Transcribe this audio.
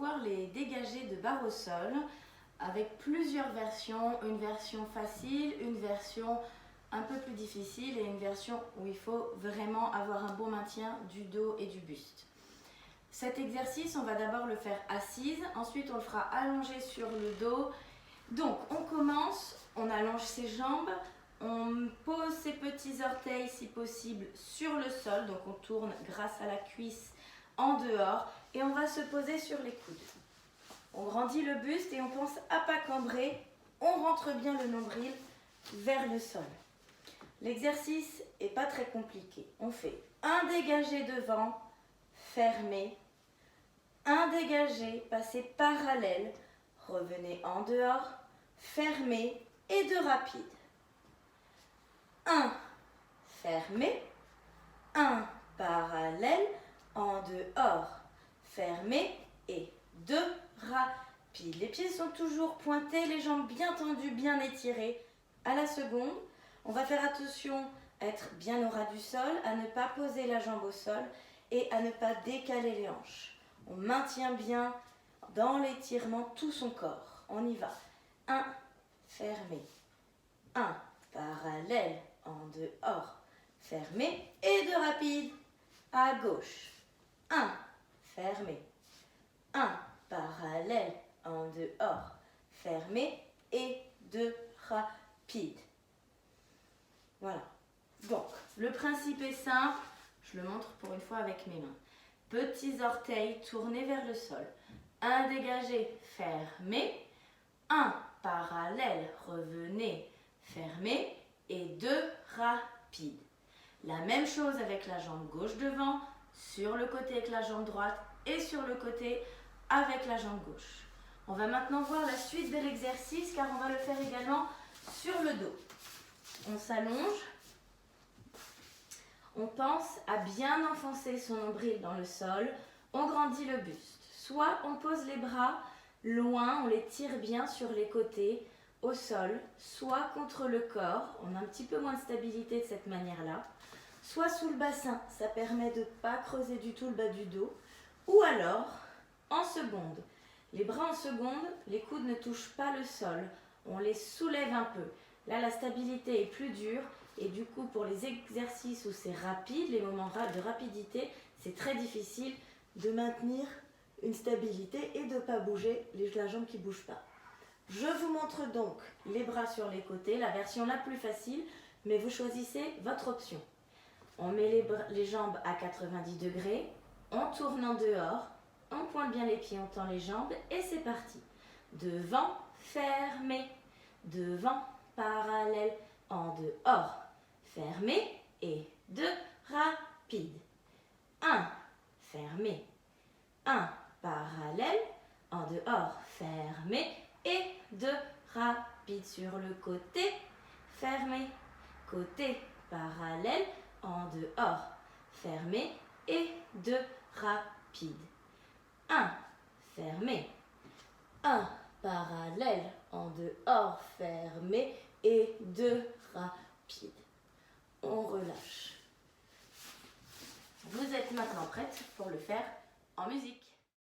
voir les dégagés de barre au sol avec plusieurs versions, une version facile, une version un peu plus difficile et une version où il faut vraiment avoir un bon maintien du dos et du buste. Cet exercice, on va d'abord le faire assise, ensuite on le fera allongé sur le dos. Donc on commence, on allonge ses jambes, on pose ses petits orteils si possible sur le sol, donc on tourne grâce à la cuisse en dehors et on va se poser sur les coudes. On grandit le buste et on pense à pas cambrer, on rentre bien le nombril vers le sol. L'exercice n'est pas très compliqué. On fait un dégagé devant, fermé, un dégagé, passez parallèle, revenez en dehors, fermé et deux rapides. 1, fermé, 1, parallèle, en dehors, fermé et 2, rapides. Les pieds sont toujours pointés, les jambes bien tendues, bien étirées. À la seconde, on va faire attention à être bien au ras du sol, à ne pas poser la jambe au sol et à ne pas décaler les hanches. On maintient bien dans l'étirement tout son corps. On y va. 1, fermé. 1, parallèle, en dehors, fermé et 2 rapides. À gauche. 1, fermé. 1, parallèle, en dehors, fermé et 2 rapides. Voilà. Donc, le principe est simple. Je le montre pour une fois avec mes mains. Petits orteils tournés vers le sol. Un dégagé, fermé. 1, parallèle, revenez, fermé. Et 2 rapides. La même chose avec la jambe gauche devant, sur le côté avec la jambe droite et sur le côté avec la jambe gauche. On va maintenant voir la suite de l'exercice car on va le faire également sur le dos. On s'allonge. On pense à bien enfoncer son nombril dans le sol. On grandit le buste. Soit on pose les bras loin, on les tire bien sur les côtés, au sol, soit contre le corps. On a un petit peu moins de stabilité de cette manière-là. Soit sous le bassin, ça permet de ne pas creuser du tout le bas du dos. Ou alors, en seconde. Les bras en seconde, les coudes ne touchent pas le sol. On les soulève un peu. Là, la stabilité est plus dure. Et du coup, pour les exercices où c'est rapide, les moments de rapidité, c'est très difficile de maintenir une stabilité et de ne pas bouger la jambe qui ne bouge pas. Je vous montre donc les bras sur les côtés, la version la plus facile, mais vous choisissez votre option. On met les jambes à 90 degrés, on tourne en dehors, on pointe bien les pieds, on tend les jambes et c'est parti. Devant, fermé, devant, parallèle, en dehors, fermé et 2 rapides. 1, fermé, 1, parallèle, en dehors, fermé et 2 rapides sur le côté, fermé, côté, parallèle, en dehors, fermé et 2 rapides. 1, fermé, 1, parallèle, en dehors, fermé et 2 rapides. On relâche. Vous êtes maintenant prête pour le faire en musique.